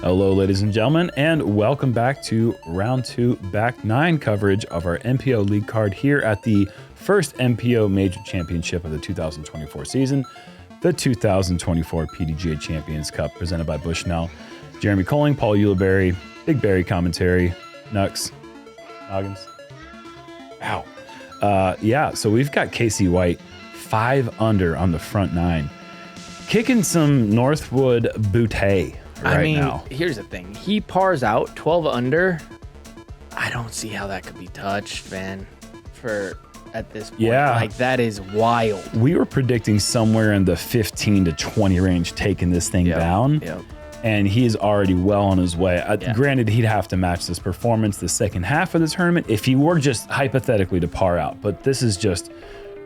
Hello, ladies and gentlemen, and welcome back to Round 2 Back 9 coverage of our MPO League card here at the first MPO Major Championship of the 2024 season, the 2024 PDGA Champions Cup presented by Bushnell. Jeremy Koling, Paul Ulibarri, BigBarri commentary, Nux, Noggins. Ow. Yeah, so we've got Casey White 5 under on the front 9, kicking some Northwood bootay. Now. Here's the thing. He pars out 12 under. I don't see how that could be touched, man, at this point. Yeah. Like, that is wild. We were predicting somewhere in the 15 to 20 range taking this thing down. Yep. And he's already well on his way. Granted, he'd have to match this performance the second half of the tournament if he were just hypothetically to par out. But this is just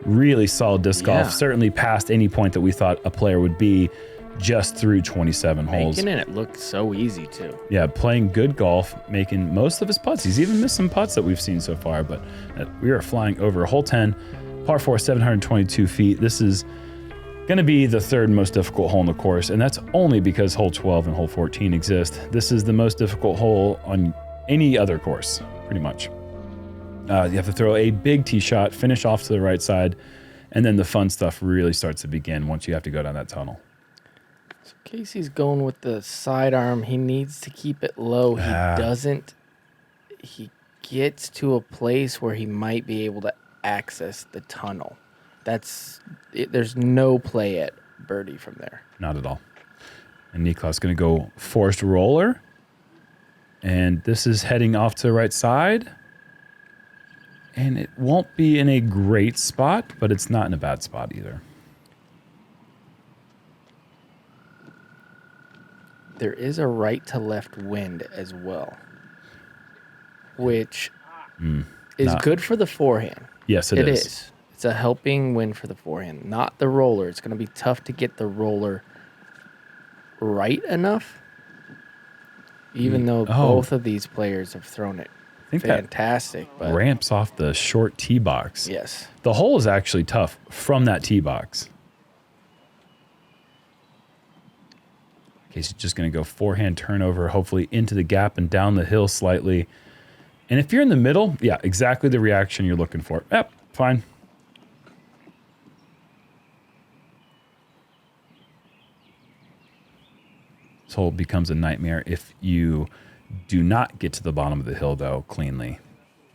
really solid disc golf, certainly past any point that we thought a player would be just through 27 holes. Making it look so easy, too. Yeah, playing good golf, making most of his putts. He's even missed some putts that we've seen so far, but we are flying over hole 10, par 4, 722 feet. This is going to be the third most difficult hole in the course, and that's only because hole 12 and hole 14 exist. This is the most difficult hole on any other course, pretty much. You have to throw a big tee shot, finish off to the right side, and then the fun stuff really starts to begin once you have to go down that tunnel. So Casey's going with the sidearm. He needs to keep it low. He doesn't. He gets to a place where he might be able to access the tunnel. There's no play at birdie from there. Not at all. And Niklas going to go forced roller. And this is heading off to the right side. And it won't be in a great spot, but it's not in a bad spot either. There is a right to left wind as well, which is good for the forehand. Yes, it is. It's a helping wind for the forehand, not the roller. It's going to be tough to get the roller right enough, even though both of these players have thrown it fantastic. But ramps off the short tee box. Yes. The hole is actually tough from that tee box. Casey's just going to go forehand turnover, hopefully into the gap and down the hill slightly. And if you're in the middle, yeah, exactly the reaction you're looking for. Yep, fine. This hole becomes a nightmare if you do not get to the bottom of the hill, though, cleanly.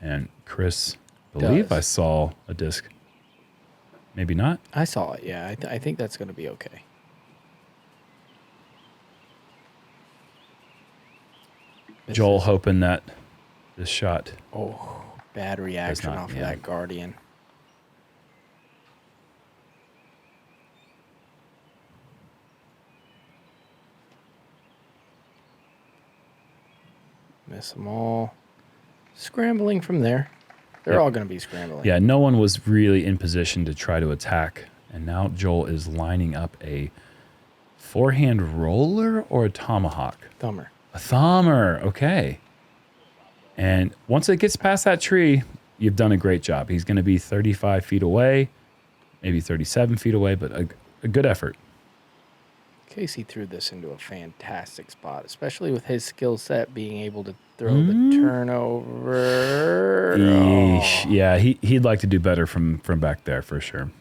And Chris, I believe I saw a disc. Maybe not? I saw it, yeah. I think that's going to be okay. Joel hoping that this shot. Oh, bad reaction off of that Guardian. Miss them all. Scrambling from there. They're all going to be scrambling. Yeah, no one was really in position to try to attack. And now Joel is lining up a forehand roller or a tomahawk? Thumber. A thumber, okay. And once it gets past that tree, you've done a great job. He's going to be 35 feet away, maybe 37 feet away, but a good effort. Casey threw this into a fantastic spot, especially with his skill set being able to throw the turnover. Yeesh. Yeah, he'd like to do better from back there for sure.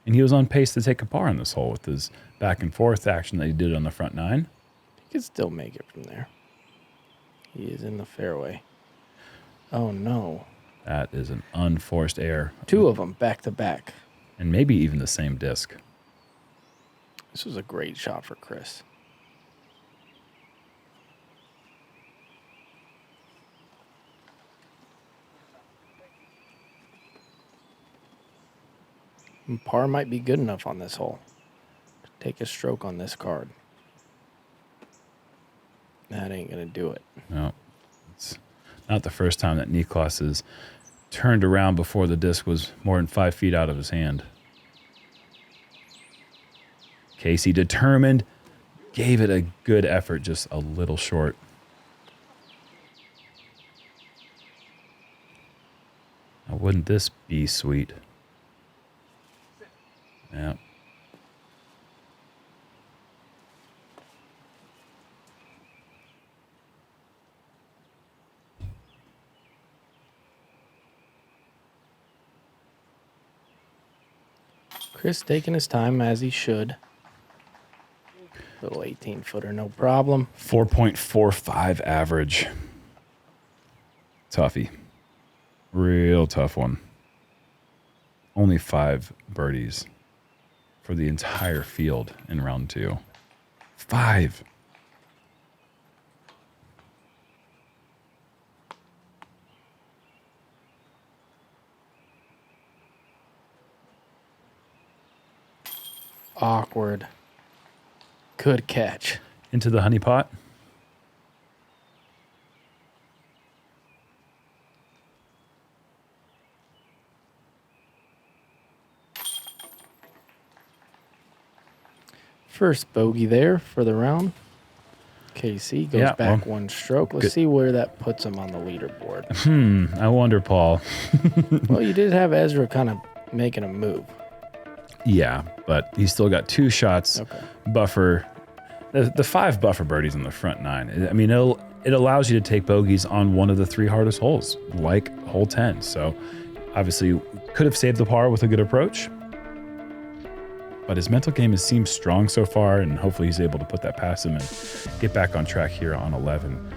And he was on pace to take a par on this hole with his back and forth action that he did on the front 9. He could still make it from there. He is in the fairway. Oh, no. That is an unforced error. 2 of them back to back. And maybe even the same disc. This was a great shot for Chris. And par might be good enough on this hole to take a stroke on this card. That ain't going to do it. No, it's not the first time that Niklas has turned around before the disc was more than 5 feet out of his hand. Casey determined, gave it a good effort, just a little short. Now, wouldn't this be sweet? Yeah. Chris taking his time as he should. Little 18-footer, no problem. 4.45 average. Toughie. Real tough one. Only 5 birdies for the entire field in round 2. 5. Awkward. Good catch. Into the honey pot. First bogey there for the round. KC goes back one stroke. Let's see where that puts him on the leaderboard. I wonder, Paul. Well, you did have Ezra kind of making a move. Yeah, but he's still got 2 shots. Okay. Buffer. The 5 buffer birdies on the front 9. I mean, it allows you to take bogeys on one of the 3 hardest holes, like hole 10. So obviously could have saved the par with a good approach. But his mental game has seemed strong so far, and hopefully he's able to put that past him and get back on track here on 11.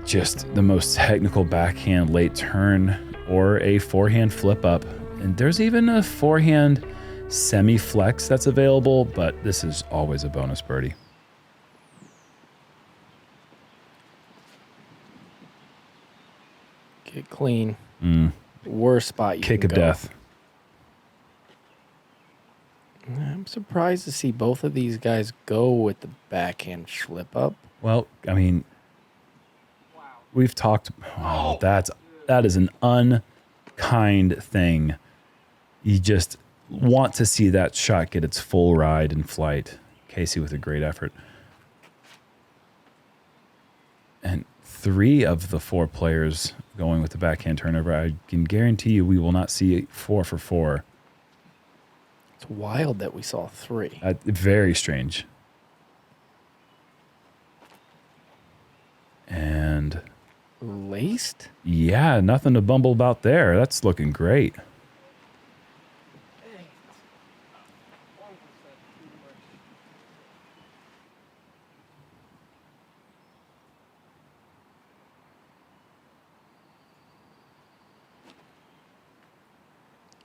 Just the most technical backhand late turn or a forehand flip up. And there's even a forehand semi-flex that's available, but this is always a bonus birdie. Get clean. Worst spot you Kick can of go. death. I'm surprised to see both of these guys go with the backhand slip up. Well, I mean, we've talked. Oh, that is an unkind thing. You just want to see that shot get its full ride in flight. Casey with a great effort. And 3 of the 4 players going with the backhand turnover. I can guarantee you we will not see 4 for 4. It's wild that we saw 3. Very strange. And Laced? yeah, nothing to bumble about there. That's looking great.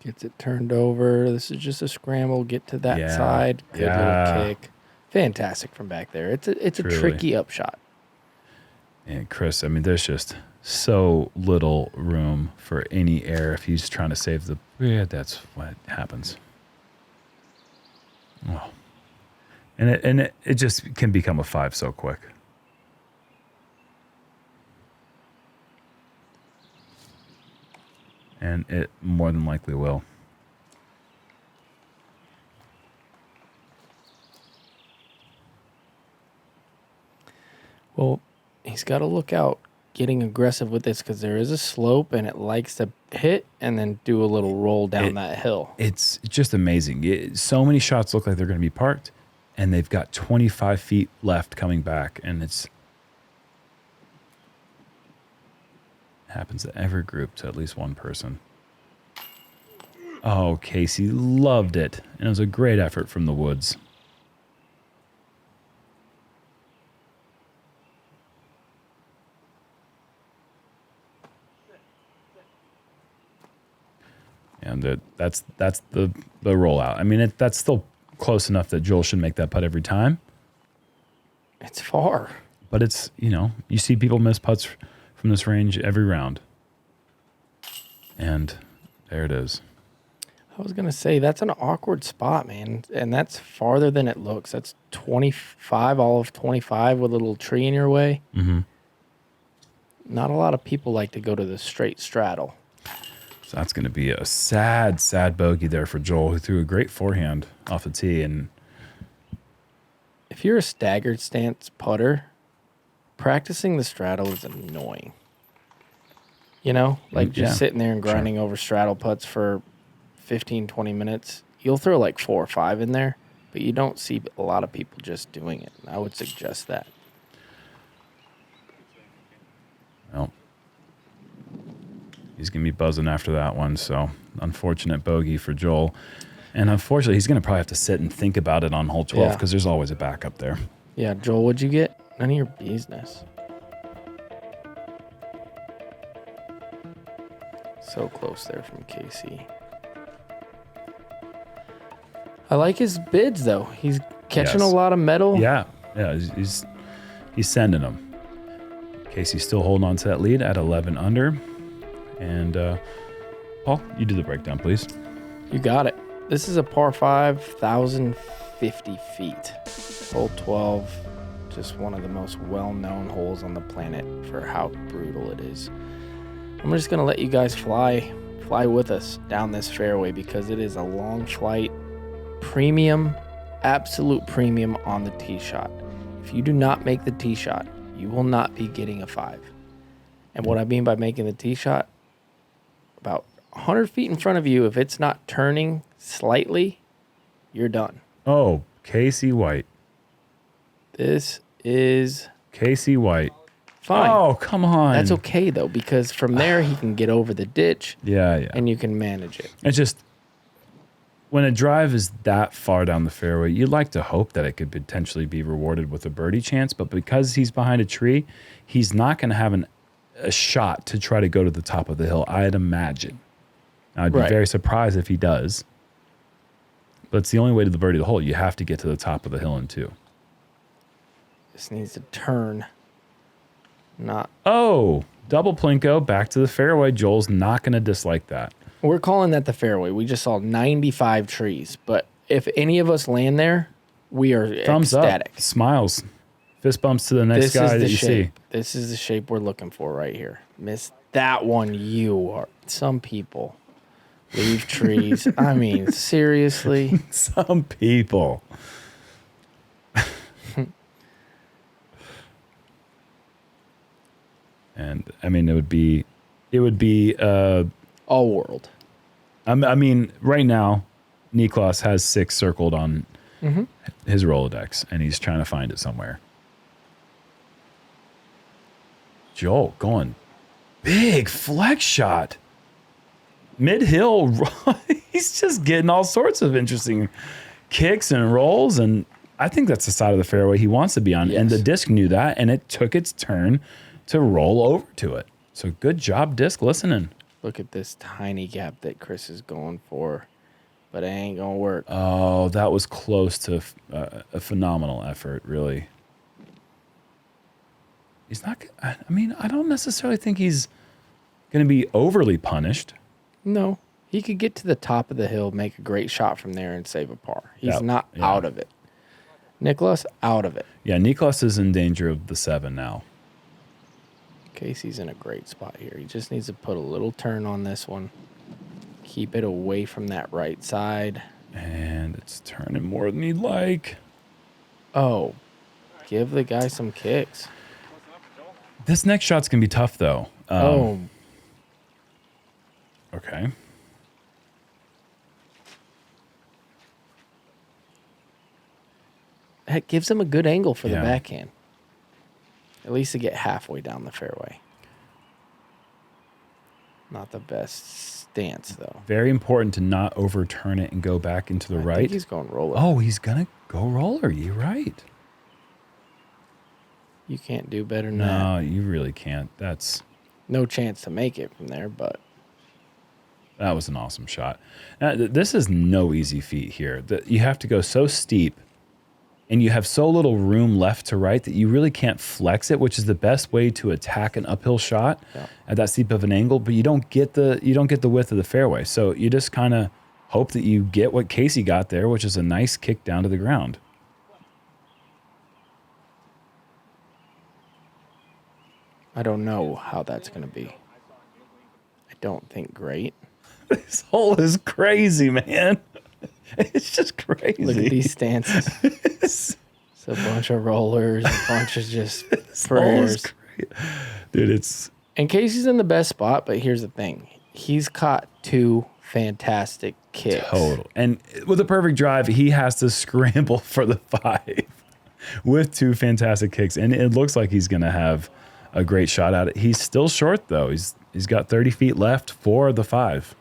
Gets it turned over. This is just a scramble. Get to that side. Good little kick. Fantastic from back there. It's a tricky upshot. And Chris, I mean, there's just so little room for any error if he's trying to save the. Yeah, that's what happens. Oh, and it just can become a 5 so quick. And it more than likely will. Well, he's got to look out getting aggressive with this because there is a slope and it likes to hit and then do a little roll down that hill. It's just amazing. So many shots look like they're going to be parked, and they've got 25 feet left coming back, and it happens to every group to at least one person. Oh, Casey loved it, and it was a great effort from the woods. And that's the rollout. I mean, that's still close enough that Joel should make that putt every time. It's far. But it's, you see people miss putts from this range every round. And there it is. I was going to say, that's an awkward spot, man. And that's farther than it looks. That's 25, all of 25 with a little tree in your way. Mm-hmm. Not a lot of people like to go to the straight straddle. So that's going to be a sad, sad bogey there for Joel, who threw a great forehand off the tee. And if you're a staggered stance putter, practicing the straddle is annoying. Just sitting there and grinding over straddle putts for 15, 20 minutes. You'll throw like 4 or 5 in there, but you don't see a lot of people just doing it. I would suggest that. Well, he's going to be buzzing after that one. So unfortunate bogey for Joel. And unfortunately, he's going to probably have to sit and think about it on hole 12 because there's always a backup there. Yeah, Joel, what'd you get? None of your business. So close there from Casey. I like his bids, though. He's catching a lot of metal. Yeah, he's sending them. Casey's still holding on to that lead at 11 under. And Paul, you do the breakdown, please. You got it. This is a par 5, 1,050 feet. Hole 12, just one of the most well-known holes on the planet for how brutal it is. I'm just going to let you guys fly with us down this fairway because it is a long flight. Premium, absolute premium on the tee shot. If you do not make the tee shot, you will not be getting a 5. And what I mean by making the tee shot, about 100 feet in front of you, if it's not turning slightly, you're done. Oh, Casey White. This is Casey White. fine. Oh, come on. That's okay, though, because from there he can get over the ditch. Yeah. And you can manage it. It's just, when a drive is that far down the fairway, you'd like to hope that it could potentially be rewarded with a birdie chance, but because he's behind a tree, he's not going to have a shot to try to go to the top of the hill, I'd imagine. I'd be very surprised if he does. But it's the only way to the birdie the hole. You have to get to the top of the hill in 2. This needs to turn. Not. Oh, double plinko back to the fairway. Joel's not going to dislike that. We're calling that the fairway. We just saw 95 trees. But if any of us land there, we are Thumbs ecstatic. up, smiles, fist bumps to the next guy that you see. This is the shape we're looking for right here. Miss that one, you are. Some people leave trees. I mean, seriously. Some people. And I mean, it would be all world. I mean, right now, Niklas has 6 circled on his Rolodex, and he's trying to find it somewhere. Joel going big flex shot. Mid-hill, he's just getting all sorts of interesting kicks and rolls, and I think that's the side of the fairway he wants to be on. Yes. And the disc knew that, and it took its turn to roll over to it. So good job, disc, listening. Look at this tiny gap that Chris is going for, but it ain't going to work. Oh, that was close to a phenomenal effort, really. He's not, I mean, I don't necessarily think he's going to be overly punished. No, he could get to the top of the hill, make a great shot from there, and save a par. He's not out of it. Niklas, out of it. Yeah, Niklas is in danger of the 7 now. Casey's in a great spot here. He just needs to put a little turn on this one. Keep it away from that right side. And it's turning more than he'd like. Oh, give the guy some kicks. This next shot's going to be tough, though. Okay. That gives him a good angle for the backhand. At least to get halfway down the fairway. Not the best stance, though. Very important to not overturn it and go back into the right. I think he's going roller. Oh, he's going to go roller. You're right. You can't do better than that. No, you really can't. That's no chance to make it from there, but that was an awesome shot. Now, this is no easy feat here. You have to go so steep, and you have so little room left to right that you really can't flex it, which is the best way to attack an uphill shot at that steep of an angle. But you don't get the width of the fairway, so you just kind of hope that you get what Casey got there, which is a nice kick down to the ground. I don't know how that's going to be. I don't think great. This hole is crazy, man. It's just crazy. Look at these stances. It's a bunch of rollers, a bunch of just prayers. Dude, it's... And Casey's in the best spot, but here's the thing. He's caught 2 fantastic kicks. Total. And with a perfect drive, he has to scramble for the 5 with 2 fantastic kicks. And it looks like he's going to have a great shot at it. He's still short, though. He's got 30 feet left for the 5.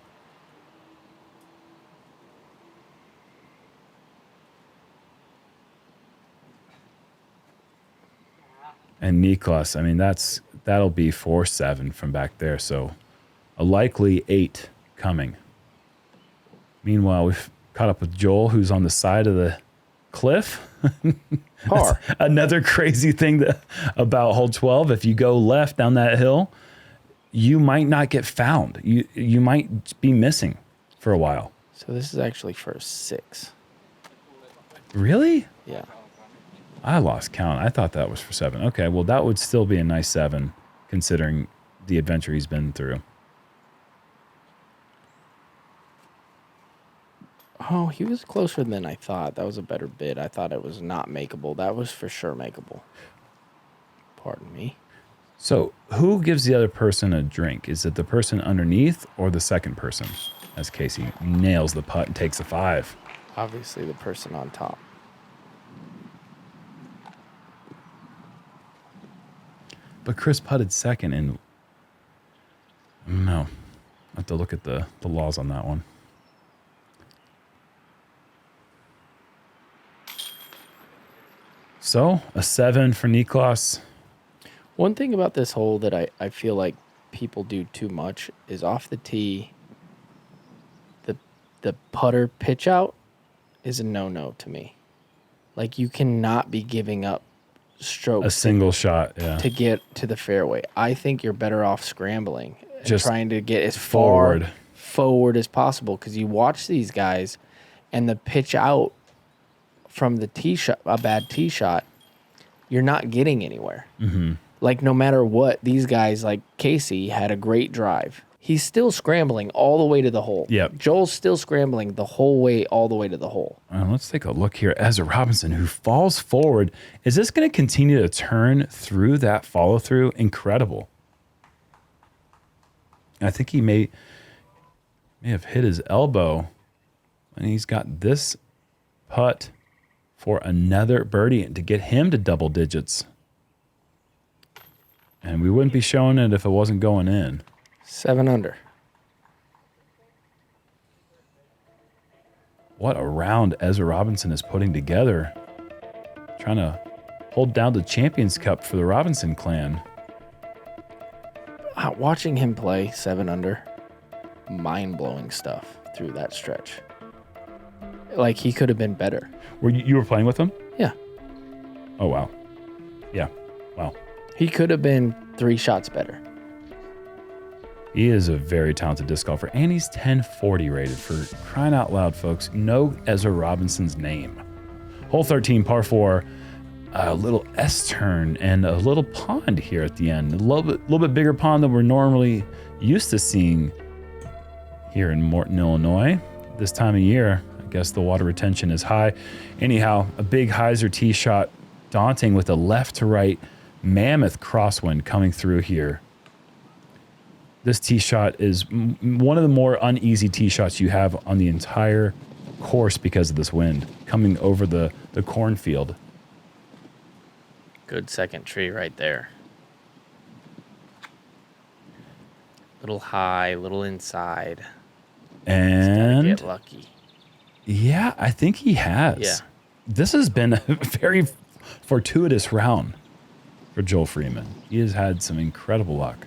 And Niklas, I mean, that'll be 4-7 from back there. So a likely 8 coming. Meanwhile, we've caught up with Joel, who's on the side of the cliff. Par. Another crazy thing about hole 12. If you go left down that hill, you might not get found. You might be missing for a while. So this is actually for 6. Really? Yeah. I lost count. I thought that was for 7. Okay, well, that would still be a nice 7, considering the adventure he's been through. Oh, he was closer than I thought. That was a better bid. I thought it was not makeable. That was for sure makeable. Pardon me. So who gives the other person a drink? Is it the person underneath or the second person? As Casey nails the putt and takes a 5. Obviously, the person on top. But Chris putted second, and no, I have to look at the laws on that one. So a 7 for Niklas. One thing about this hole that I feel like people do too much is off the tee, the putter pitch out is a no-no to me. Like, you cannot be giving up strokes A single shot, yeah. to get to the fairway. I think you're better off scrambling and Just trying to get as forward. far forward as possible, because you watch these guys and the pitch out from the tee shot, a bad tee shot, you're not getting anywhere. Mm-hmm. Like, no matter what, these guys, like Casey, had a great drive. He's still scrambling all the way to the hole. Yep. Joel's still scrambling the whole way, all the way to the hole. Let's take a look here. Ezra Robinson, who falls forward. Is this going to continue to turn through that follow through? Incredible. I think he may have hit his elbow, and he's got this putt for another birdie to get him to double digits. And we wouldn't be showing it if it wasn't going in. 7 under. What a round Ezra Robinson is putting together. Trying to hold down the Champions Cup for the Robinson clan. Watching him play 7 under, mind-blowing stuff through that stretch. Like, he could have been better. You were playing with him? Yeah. Oh, wow. Yeah. Wow. He could have been 3 shots better. He is a very talented disc golfer, and he's 1040 rated. For crying out loud, folks, know Ezra Robinson's name. Hole 13, par 4, a little S-turn and a little pond here at the end. A little bit bigger pond than we're normally used to seeing here in Morton, Illinois. This time of year, I guess the water retention is high. Anyhow, a big hyzer tee shot, daunting with a left to right mammoth crosswind coming through here. This tee shot is one of the more uneasy tee shots you have on the entire course because of this wind coming over the cornfield. Good second tree right there. Little high, little inside. And get lucky. Yeah, I think he has. Yeah. This has been a very fortuitous round for Joel Freeman. He has had some incredible luck.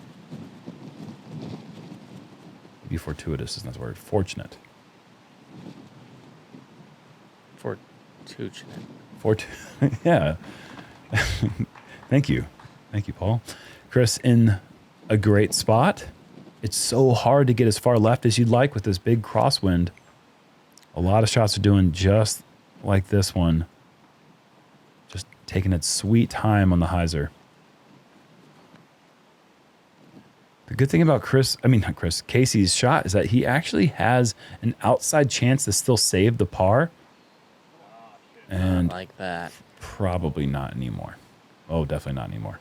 Maybe fortuitous is not the word. Fortunate. Yeah. Thank you. Thank you, Paul. Chris, in a great spot. It's so hard to get as far left as you'd like with this big crosswind. A lot of shots are doing just like this one. Just taking its sweet time on the hyzer. The good thing about Casey's shot is that he actually has an outside chance to still save the par. And not like that. Probably not anymore. Oh, definitely not anymore.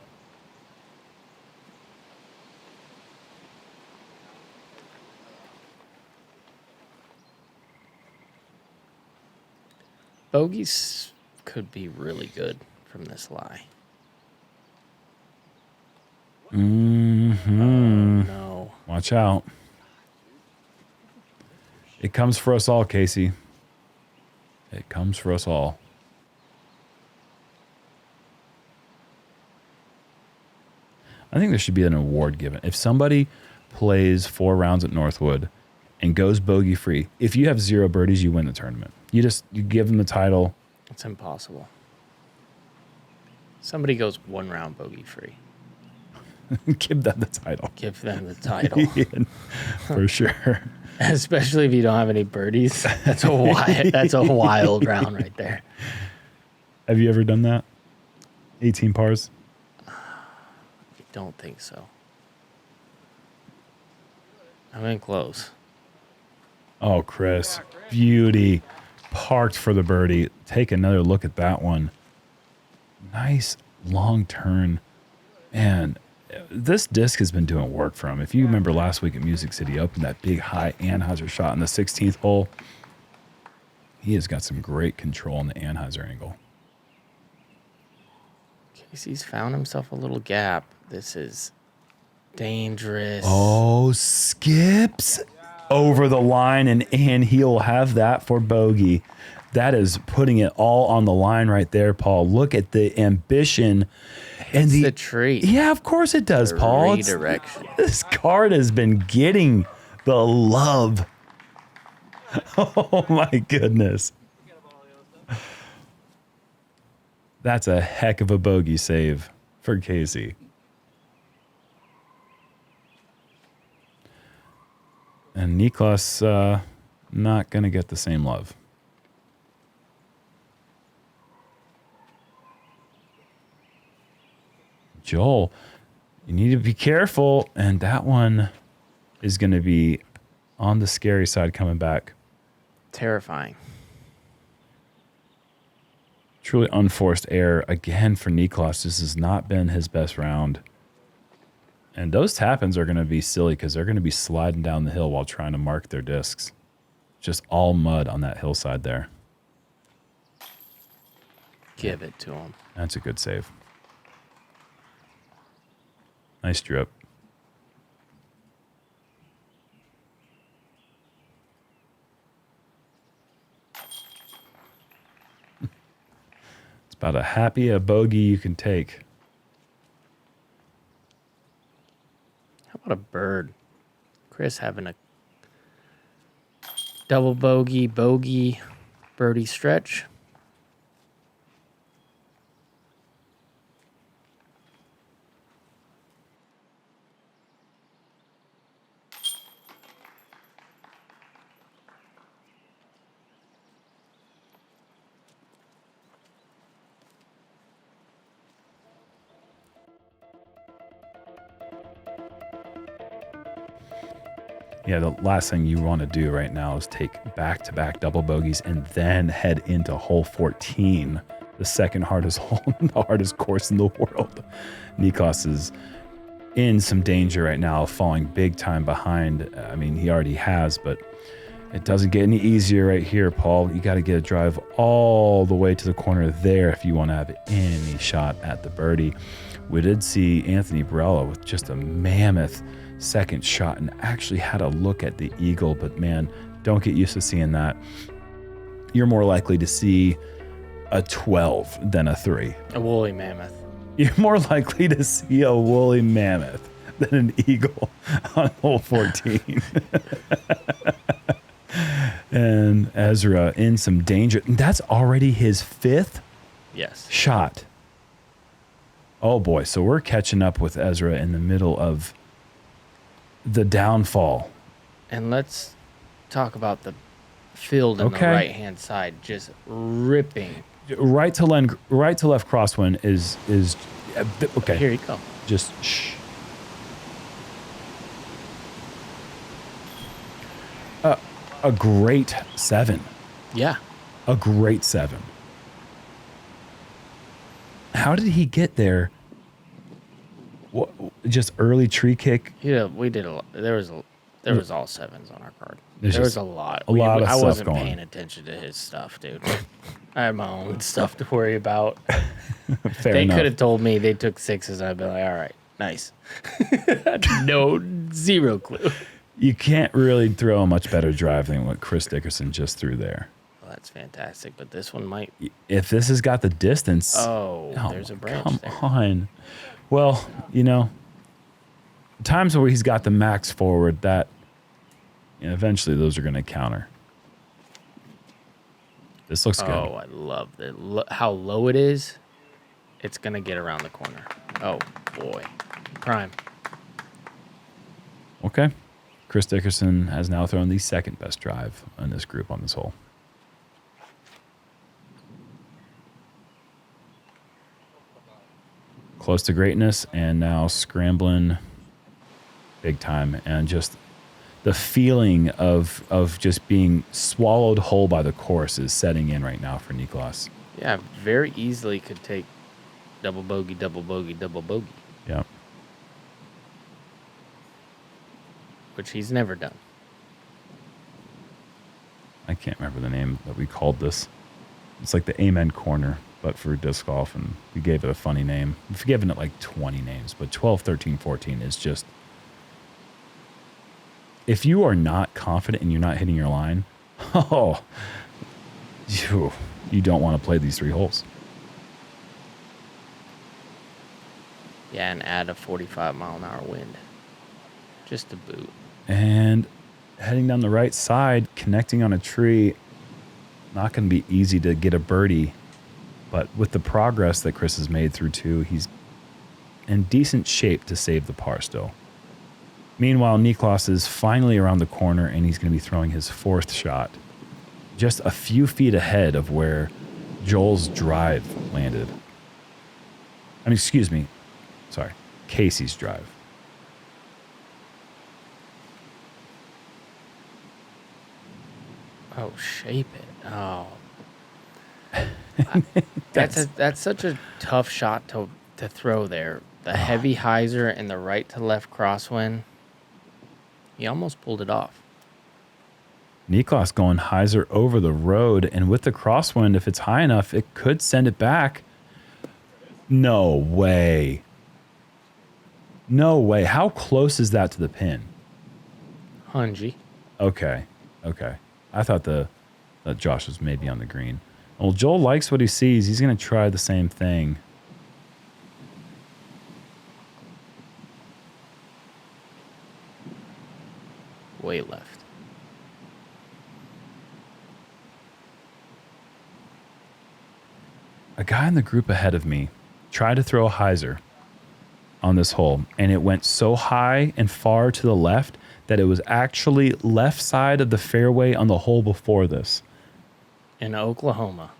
Bogeys could be really good from this lie. Mm-hmm. No. Watch out. It comes for us all, Casey. It comes for us all. I think there should be an award given. If somebody plays 4 rounds at Northwood and goes bogey free, if you have 0 birdies, you win the tournament. You give them the title. It's impossible. Somebody goes 1 round bogey free. Give them the title. Give them the title. Yeah, for sure. Especially if you don't have any birdies. That's a wild round right there. Have you ever done that? 18 pars? I don't think so. I'm in close. Oh, Chris. Beauty. Parked for the birdie. Take another look at that one. Nice long turn. Man, this disc has been doing work for him. If you remember last week at Music City Open, that big high Anheuser shot in the 16th hole, he has got some great control in the Anheuser angle. Casey's found himself a little gap. This is dangerous. Oh, skips over the line, and he'll have that for bogey. That is putting it all on the line right there, Paul. Look at the ambition. And the tree. Yeah, of course it does, Paul. Redirection. This card has been getting the love. Oh, my goodness. That's a heck of a bogey save for Casey. And Niklas not going to get the same love. Joel, you need to be careful. And that one is going to be on the scary side coming back. Terrifying. Truly unforced error again for Niklas. This has not been his best round. And those tap-ins are going to be silly because they're going to be sliding down the hill while trying to mark their discs. Just all mud on that hillside there. Give it to him. That's a good save. Nice drip. It's about a bogey you can take. How about a bird? Chris having a double bogey, birdie stretch. Yeah, the last thing you want to do right now is take back-to-back double bogeys and then head into hole 14, the second hardest hole, the hardest course in the world. Niklas is in some danger right now, falling big time behind. I mean, he already has, but it doesn't get any easier right here, Paul. You got to get a drive all the way to the corner there if you want to have any shot at the birdie. We did see Anthony Barella with just a mammoth second shot and actually had a look at the eagle, but man, don't get used to seeing that. You're more likely to see a 12 than a 3. A woolly mammoth. You're more likely to see a woolly mammoth than an eagle on hole 14. And Ezra in some danger. That's already his 5th shot. Oh boy, so we're catching up with Ezra in the middle of the downfall. And let's talk about the field on the right-hand side, just ripping. Right to left crosswind is okay. Here you go. Just shh. A great 7. Yeah. A great 7. How did he get there? What, just early tree kick? Yeah, we did a lot. There was all 7s on our card. There was a lot. A lot of I stuff wasn't going. paying attention to his stuff, dude. I have my own stuff to worry about. Fair They enough. could have told me they took 6s, and I'd be like, all right, nice. Zero clue. You can't really throw a much better drive than what Chris Dickerson just threw there. Well, that's fantastic, but this one might. If this has got the distance. Oh, there's a branch come there. on. Well, you know, times where he's got the max forward, that eventually those are going to counter. This looks good. Oh, I love it. How low it is. It's going to get around the corner. Oh, boy. Prime. Okay. Chris Dickerson has now thrown the second best drive in this group on this hole. Close to greatness and now scrambling big time. And just the feeling of just being swallowed whole by the course is setting in right now for Niklas. Yeah, very easily could take double bogey, double bogey, double bogey. Yeah. Which he's never done. I can't remember the name that we called this. It's like the Amen Corner, but for disc golf, and we gave it a funny name. We've given it like 20 names, but 12, 13, 14 is just... If you are not confident and you're not hitting your line, you don't want to play these 3 holes. Yeah, and add a 45-mile-an-hour wind. Just to boot. And heading down the right side, connecting on a tree, not going to be easy to get a birdie. But with the progress that Chris has made through 2, he's in decent shape to save the par still. Meanwhile, Niklas is finally around the corner, and he's going to be throwing his 4th shot. Just a few feet ahead of where Joel's drive landed. I mean, excuse me. Sorry. Casey's drive. Oh, shape it. Oh. That's such a tough shot to throw there. The heavy hyzer and the right to left crosswind. He almost pulled it off. Niklas going hyzer over the road, and with the crosswind, if it's high enough, it could send it back. No way. No way. How close is that to the pin? Hungy. Okay. I thought that Josh was maybe on the green. Well, Joel likes what he sees. He's going to try the same thing. Way left. A guy in the group ahead of me tried to throw a hyzer on this hole, and it went so high and far to the left that it was actually left side of the fairway on the hole before this. In Oklahoma.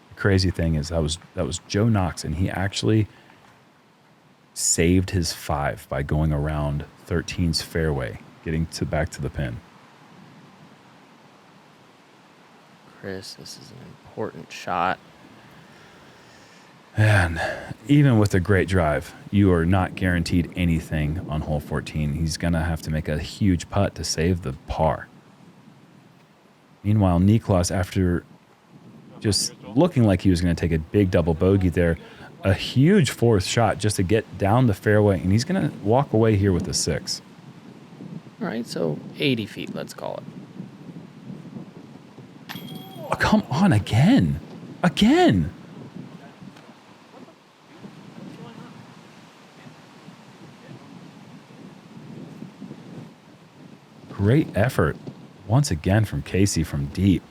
The crazy thing is that was Joe Knox, and he actually saved his 5 by going around 13's fairway, getting back to the pin. Chris, this is an important shot. And even with a great drive, you are not guaranteed anything on hole 14. He's going to have to make a huge putt to save the par. Meanwhile, Niklas, after just looking like he was going to take a big double bogey there, a huge 4th shot just to get down the fairway, and he's going to walk away here with a 6. All right, so 80 feet, let's call it. Oh, come on, again. Again. Great effort once again from Casey from deep.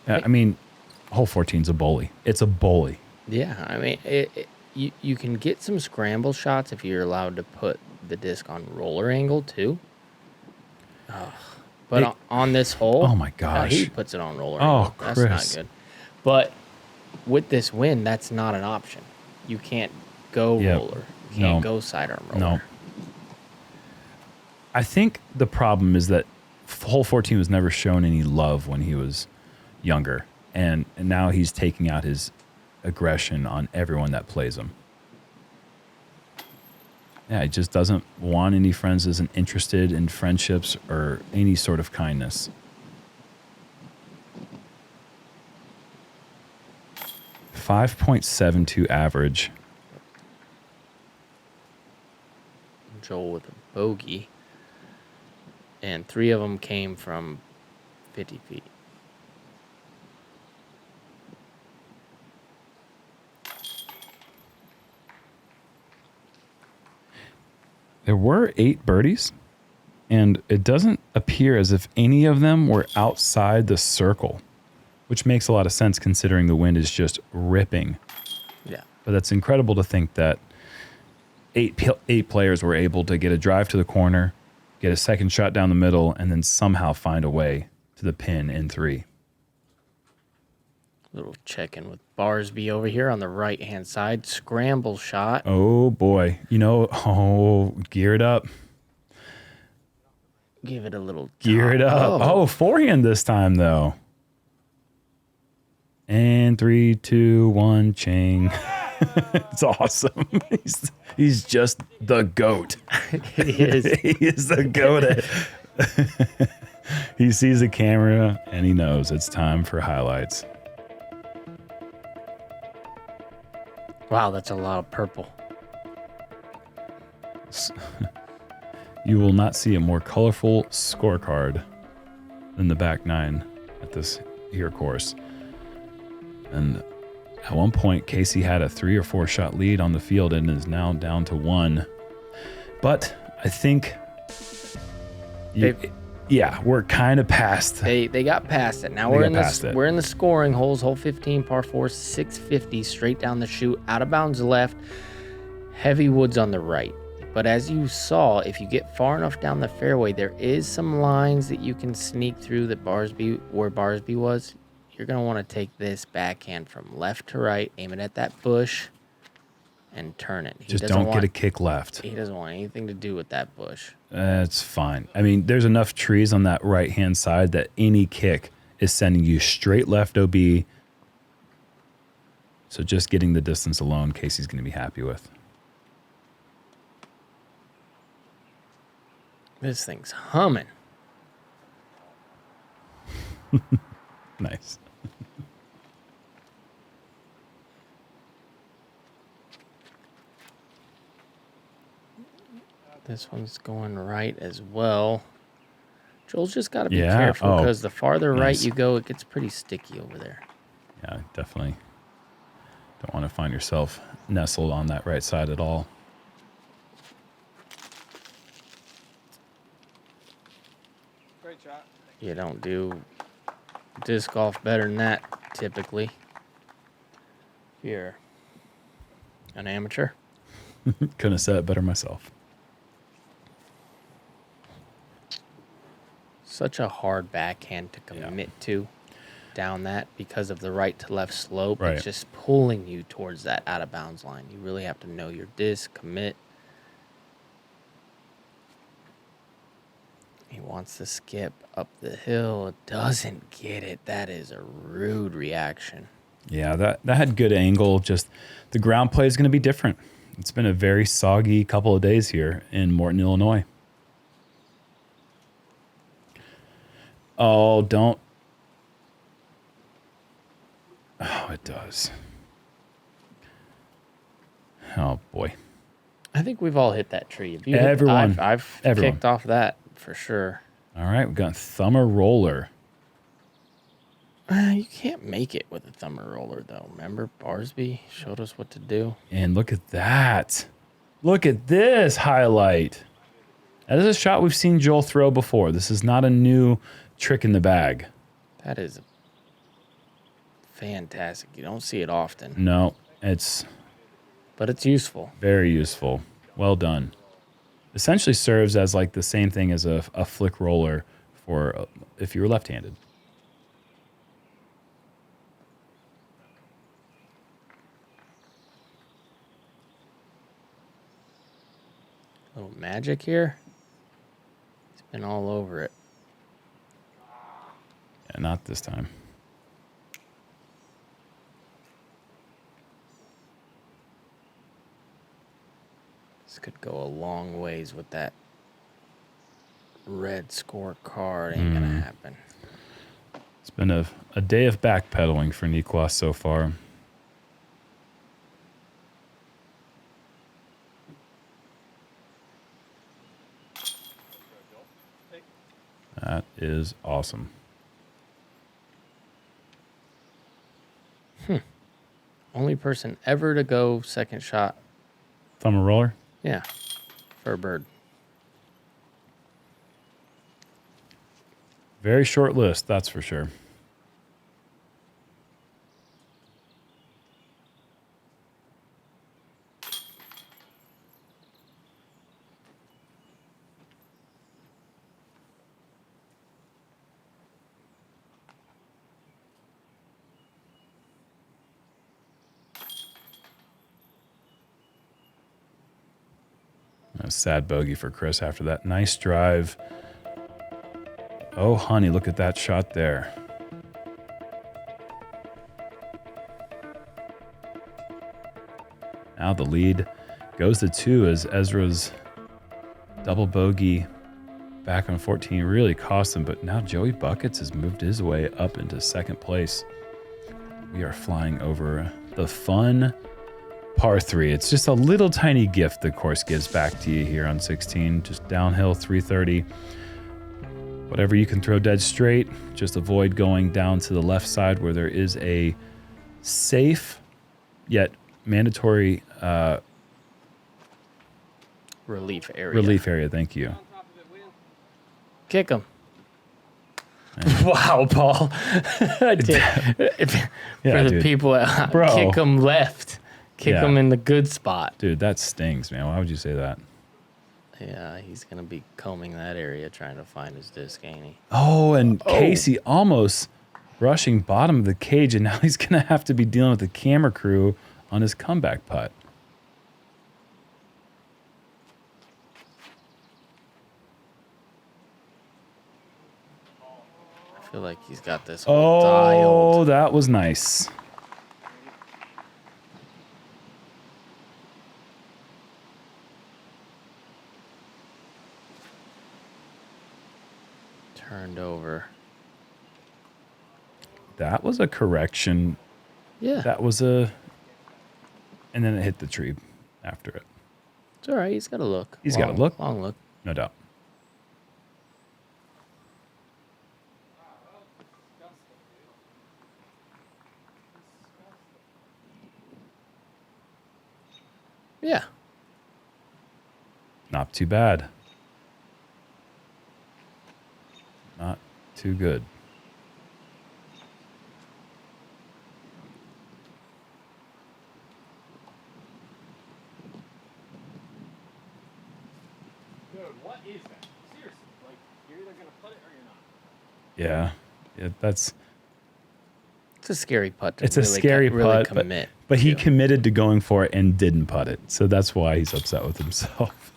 I mean, hole 14's a bully. It's a bully. Yeah, I mean, you can get some scramble shots if you're allowed to put the disc on roller angle too. But on this hole, oh my gosh, he puts it on roller angle. Chris. That's not good. But with this wind, that's not an option. You can't go roller. You can't go sidearm roller. No. I think the problem is that hole 14 was never shown any love when he was younger, and now he's taking out his aggression on everyone that plays him. Yeah, he just doesn't want any friends, isn't interested in friendships or any sort of kindness. 5.72 average. Joel with a bogey. And 3 of them came from 50 feet. There were 8 birdies, and it doesn't appear as if any of them were outside the circle, which makes a lot of sense considering the wind is just ripping. Yeah. But that's incredible to think that eight players were able to get a drive to the corner, get a second shot down the middle, and then somehow find a way to the pin in 3. Little check-in with Barsby over here on the right-hand side. Scramble shot. Oh, boy. You know, gear it up. Give it a little Gear it up. Oh, forehand this time, though. And 3, 2, 1, ching. It's awesome. He's just the GOAT. He is. He is the GOAT. He sees the camera and he knows it's time for highlights. Wow, that's a lot of purple. You will not see a more colorful scorecard than the back 9 at this here course. And at one point, Casey had a 3 or 4 shot lead on the field and is now down to 1. But I think, we're kind of past. They got past it. Now we're in the scoring holes. Hole 15, par 4, 650, straight down the chute, out of bounds left, heavy woods on the right. But as you saw, if you get far enough down the fairway, there is some lines that you can sneak through that where Barsby was. You're going to want to take this backhand from left to right, aim it at that bush, and turn it. Just don't get a kick left. He doesn't want anything to do with that bush. That's fine. I mean, there's enough trees on that right-hand side that any kick is sending you straight left OB. So just getting the distance alone, Casey's going to be happy with. This thing's humming. Nice. This one's going right as well. Joel's just got to be careful because the farther right you go, it gets pretty sticky over there. Yeah, definitely. Don't want to find yourself nestled on that right side at all. Great shot. You don't do disc golf better than that, typically. If you're an amateur. Couldn't have said it better myself. Such a hard backhand to commit to down that because of the right to left slope. Right. It's just pulling you towards that out of bounds line. You really have to know your disc, commit. He wants to skip up the hill. Doesn't get it. That is a rude reaction. Yeah, that had good angle. Just the ground play is going to be different. It's been a very soggy couple of days here in Morton, Illinois. Oh, don't. Oh, it does. Oh, boy. I think we've all hit that tree. Everyone. I've Everyone. kicked off that for sure. All right, we've got thumber roller. You can't make it with a thumber roller, though. Remember, Barsby showed us what to do. And look at that. Look at this highlight. That is a shot we've seen Joel throw before. This is not a new trick in the bag. That is fantastic. You don't see it often. No, but it's useful. Very useful. Well done. Essentially serves as like the same thing as a flick roller for if you were left-handed. A little magic here. He's been all over it. Yeah, not this time. This could go a long ways with that red scorecard. Ain't gonna happen. It's been a day of backpedaling for Niklas so far. is awesome. Only person ever to go second shot. Thumb a roller? Yeah, for a bird. Very short list, that's for sure. A sad bogey for Chris after that nice drive. Oh, honey, look at that shot there. Now the lead goes to 2 as Ezra's double bogey back on 14 really cost him, but now Joey Buckets has moved his way up into second place. We are flying over the fun par 3. It's just a little tiny gift the course gives back to you here on 16. Just downhill 330. Whatever you can throw dead straight, just avoid going down to the left side where there is a safe yet mandatory Relief area. relief area. Thank you. Kick him. Wow, Paul. For the dude. people Bro. kick him left. Kick Yeah. him in the good spot. Dude, that stings, man. Why would you say that? Yeah, he's going to be combing that area trying to find his disc, ain't he? Oh, and Casey almost brushing bottom of the cage, and now he's going to have to be dealing with the camera crew on his comeback putt. I feel like he's got this whole dialed. Oh, that was nice. Turned over. That was a correction. Yeah. That was a... And then it hit the tree after it. It's all right. He's got a look. He's got a look. Long look. No doubt. Yeah. Not too bad. Not too good. Dude, what is that? Seriously, like, you're either gonna put it or you're not. Yeah, that's... It's a scary putt to It's a really scary really putt, commit. but he to. committed to going for it and didn't putt it. So that's why he's upset with himself.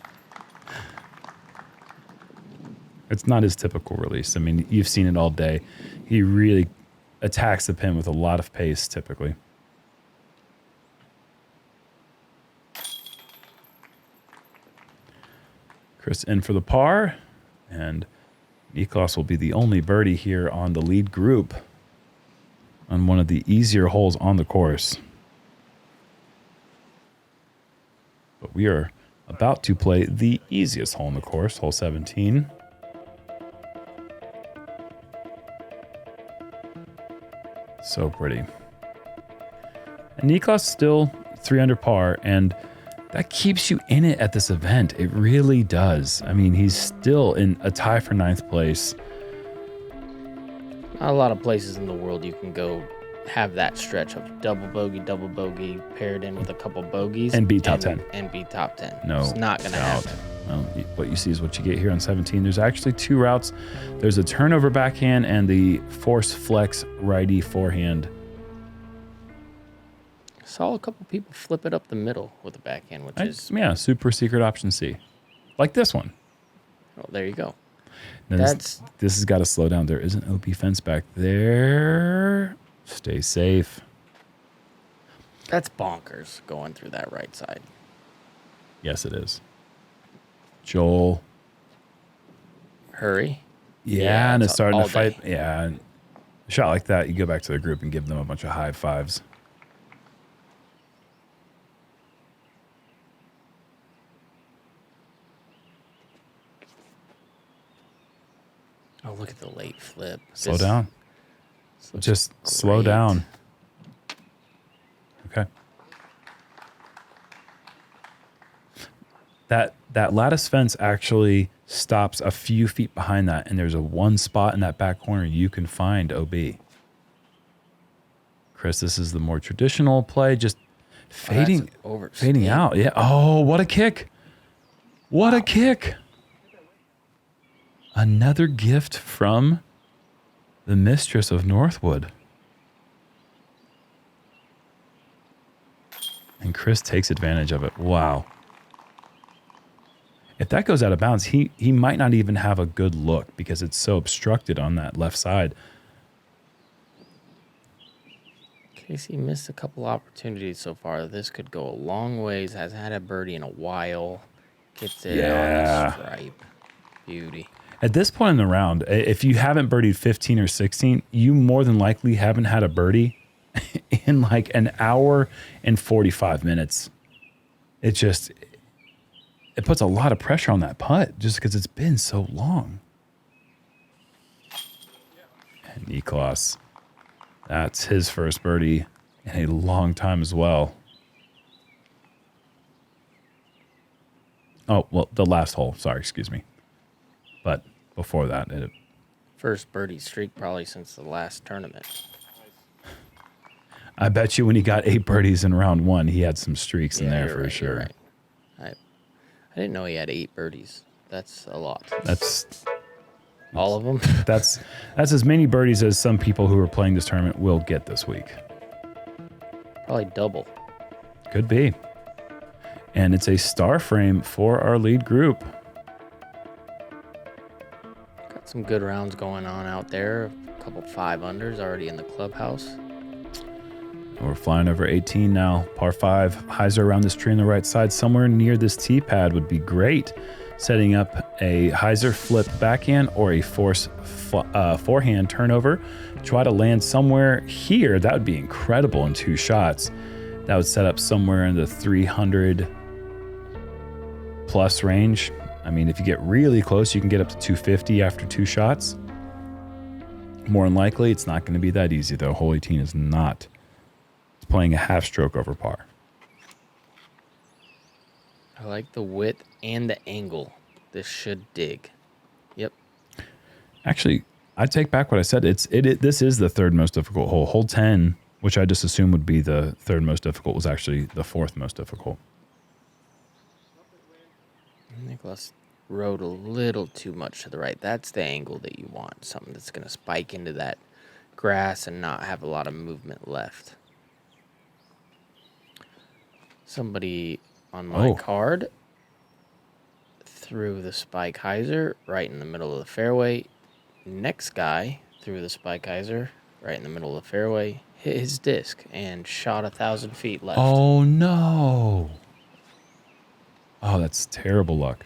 It's not his typical release. I mean, you've seen it all day. He really attacks the pin with a lot of pace, typically. Chris in for the par, and Niklas will be the only birdie here on the lead group on one of the easier holes on the course. But we are about to play the easiest hole on the course, hole 17. So pretty. And Niklas still 3 under par, and that keeps you in it at this event. It really does. I mean, he's still in a tie for 9th place. Not a lot of places in the world you can go have that stretch of double bogey, paired in with a couple bogeys. And be top 10. And be top 10. No, It's not going to doubt. happen. Well, what you see is what you get here on 17. There's actually 2 routes. There's a turnover backhand and the force flex righty forehand. Saw a couple people flip it up the middle with a backhand, which is... Yeah, super secret option C. Like this one. Oh, there you go. Now this has got to slow down. There is an OP fence back there. Stay safe. That's bonkers going through that right side. Yes, it is. Joel. Hurry. Yeah, and it's starting to all fight. day. Yeah, and a shot like that, you go back to the group and give them a bunch of high fives. Oh, look at the late flip. Slow down. Just slow great. down. Okay. That lattice fence actually stops a few feet behind that, and there's a one spot in that back corner you can find OB. Chris, this is the more traditional play, just fading out. Yeah. Oh, what a kick. What a kick. Another gift from the mistress of Northwood. And Chris takes advantage of it. Wow. If that goes out of bounds, he might not even have a good look because it's so obstructed on that left side. Casey missed a couple opportunities so far. This could go a long ways. Hasn't had a birdie in a while. Gets it on the stripe. Beauty. At this point in the round, if you haven't birdied 15 or 16, you more than likely haven't had a birdie in like an hour and 45 minutes. It puts a lot of pressure on that putt just because it's been so long. And Niklas, that's his first birdie in a long time as well. Oh, well, the last hole. Sorry, excuse me. But before that, First birdie streak probably since the last tournament. I bet you when he got 8 birdies in round 1, he had some streaks in there for sure. Right. I didn't know he had 8 birdies. That's a lot. That's all of them. That's as many birdies as some people who are playing this tournament will get this week. Probably double. Could be. And it's a star frame for our lead group. Got some good rounds going on out there. A couple 5-unders already in the clubhouse. We're flying over 18 now. Par 5. Hyzer around this tree on the right side. Somewhere near this tee pad would be great. Setting up a hyzer flip backhand or a forehand turnover. Try to land somewhere here. That would be incredible in 2 shots. That would set up somewhere in the 300 plus range. I mean, if you get really close, you can get up to 250 after 2 shots. More than likely, it's not going to be that easy, though. Hole 18 is not. It's playing a half stroke over par. I like the width and the angle. This should dig. Yep. Actually, I take back what I said. This is the 3rd most difficult hole. Hole 10, which I just assumed would be the 3rd most difficult, was actually the 4th most difficult. Niklas rode a little too much to the right. That's the angle that you want. Something that's going to spike into that grass and not have a lot of movement left. Somebody on my card threw the spike hyzer right in the middle of the fairway. Next guy threw the spike hyzer right in the middle of the fairway, hit his disc, and shot 1,000 feet left. Oh, no. Oh, that's terrible luck.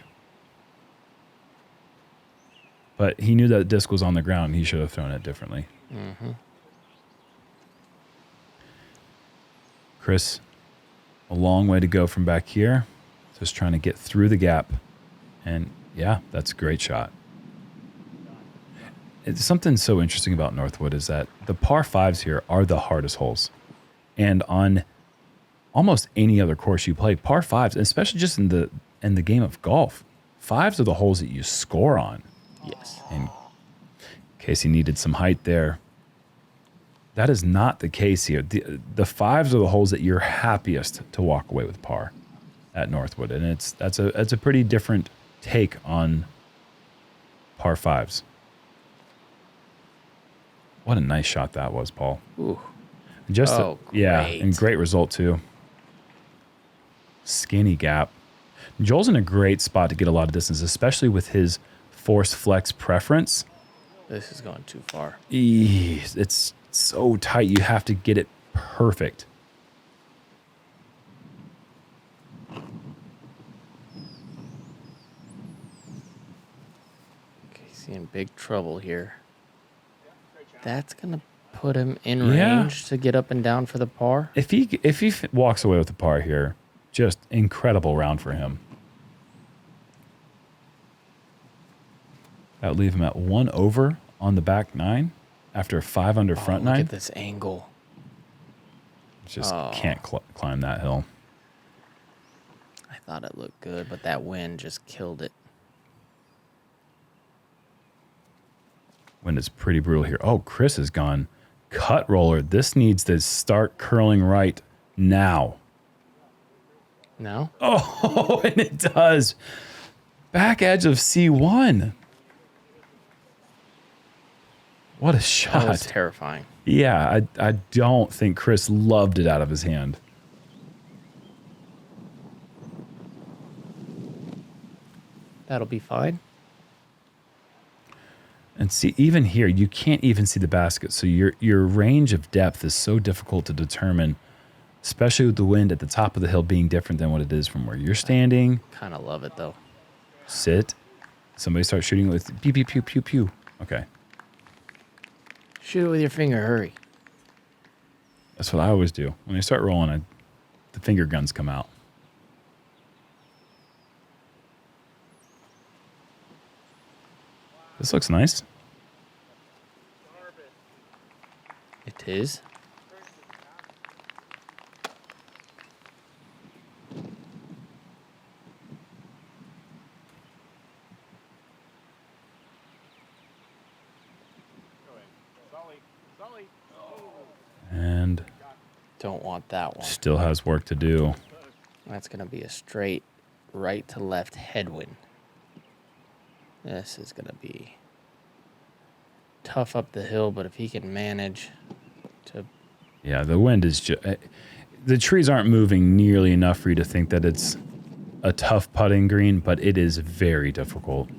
But he knew that the disc was on the ground. He should have thrown it differently. Mm-hmm. Chris, a long way to go from back here. Just trying to get through the gap. And yeah, that's a great shot. It's something so interesting about Northwood is that the par 5s here are the hardest holes. And on almost any other course you play, par 5s, especially just in the game of golf, 5s are the holes that you score on. Yes. And Casey needed some height there. That is not the case here. The 5s are the holes that you're happiest to walk away with par at Northwood. And that's a pretty different take on par 5s. What a nice shot that was, Paul. Ooh. And great result too. Skinny gap. Joel's in a great spot to get a lot of distance, especially with his force flex preference. This is going too far. It's so tight. You have to get it perfect. Casey in big trouble here. That's going to put him in range to get up and down for the par. If he walks away with the par here, just incredible round for him. That would leave him at 1 over on the back 9 after a 5 under front 9. Look at this angle. Just can't climb that hill. I thought it looked good, but that wind just killed it. Wind is pretty brutal here. Oh, Chris has gone cut roller. This needs to start curling right now. No? Oh, and it does. Back edge of C1. What a shot. That was terrifying. Yeah, I don't think Chris loved it out of his hand. That'll be fine. And see, even here, you can't even see the basket. So your range of depth is so difficult to determine, especially with the wind at the top of the hill being different than what it is from where you're standing. Kind of love it, though. Sit. Somebody start shooting with pew, pew, pew, pew, pew. Okay. Shoot it with your finger. Hurry. That's what I always do. When I start rolling, the finger guns come out. This looks nice. It is. And Don't want that one. still has work to do. That's going to be a straight right to left headwind. This is going to be tough up the hill, but if he can manage to... Yeah, the wind is just... The trees aren't moving nearly enough for you to think that it's a tough putting green, but it is very difficult.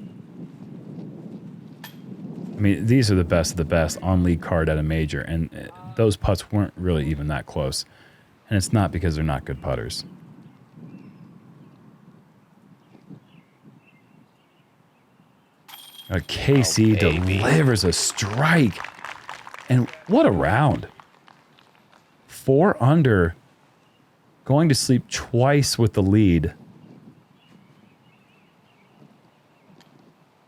I mean, these are the best of the best on league card at a major, and those putts weren't really even that close. And it's not because they're not good putters. KC delivers a strike. And what a round. 4 under. Going to sleep twice with the lead.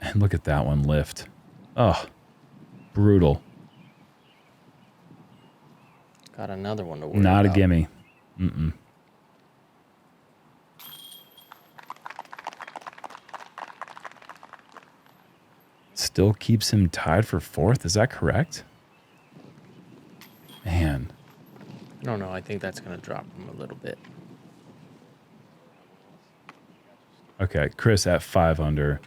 And look at that one lift. Oh, brutal. Got another one to worry Not about. a gimme. Mm-mm. Still keeps him tied for 4th. Is that correct? Man. I don't know. I think that's going to drop him a little bit. Okay, Chris at 5 under.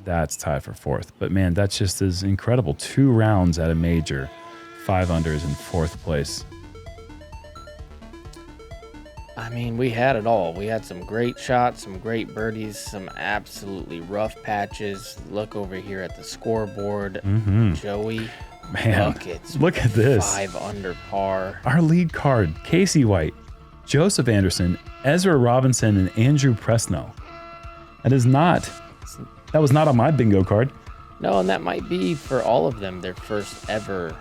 That's tied for 4th. But man, that's just as incredible. 2 rounds at a major. 5 under is in 4th place. I mean, we had it all. We had some great shots, some great birdies, some absolutely rough patches. Look over here at the scoreboard. Joey Man, buckets. look at this. 5 under par. Our lead card, Casey White, Joseph Anderson, Ezra Robinson, and Andrew Presnell. That was not on my bingo card. No, and that might be for all of them their first ever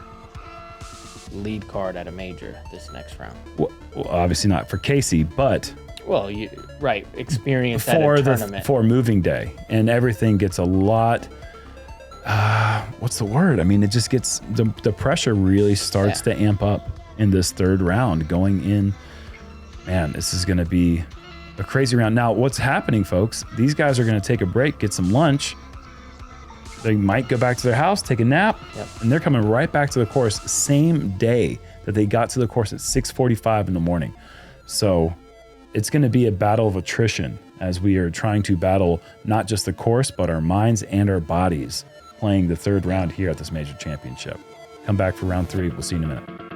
lead card at a major this next round. Well, obviously not for Casey, but Well, experience at a tournament. for moving day, and everything gets a lot. What's the word? I mean, it just gets the pressure really starts to amp up in this 3rd round going in. Man, this is going to be a crazy round. Now, what's happening, folks? These guys are going to take a break, get some lunch. They might go back to their house, take a nap, and they're coming right back to the course same day that they got to the course at 6:45 in the morning. So it's going to be a battle of attrition as we are trying to battle not just the course, but our minds and our bodies playing the 3rd round here at this major championship. Come back for round 3. We'll see you in a minute.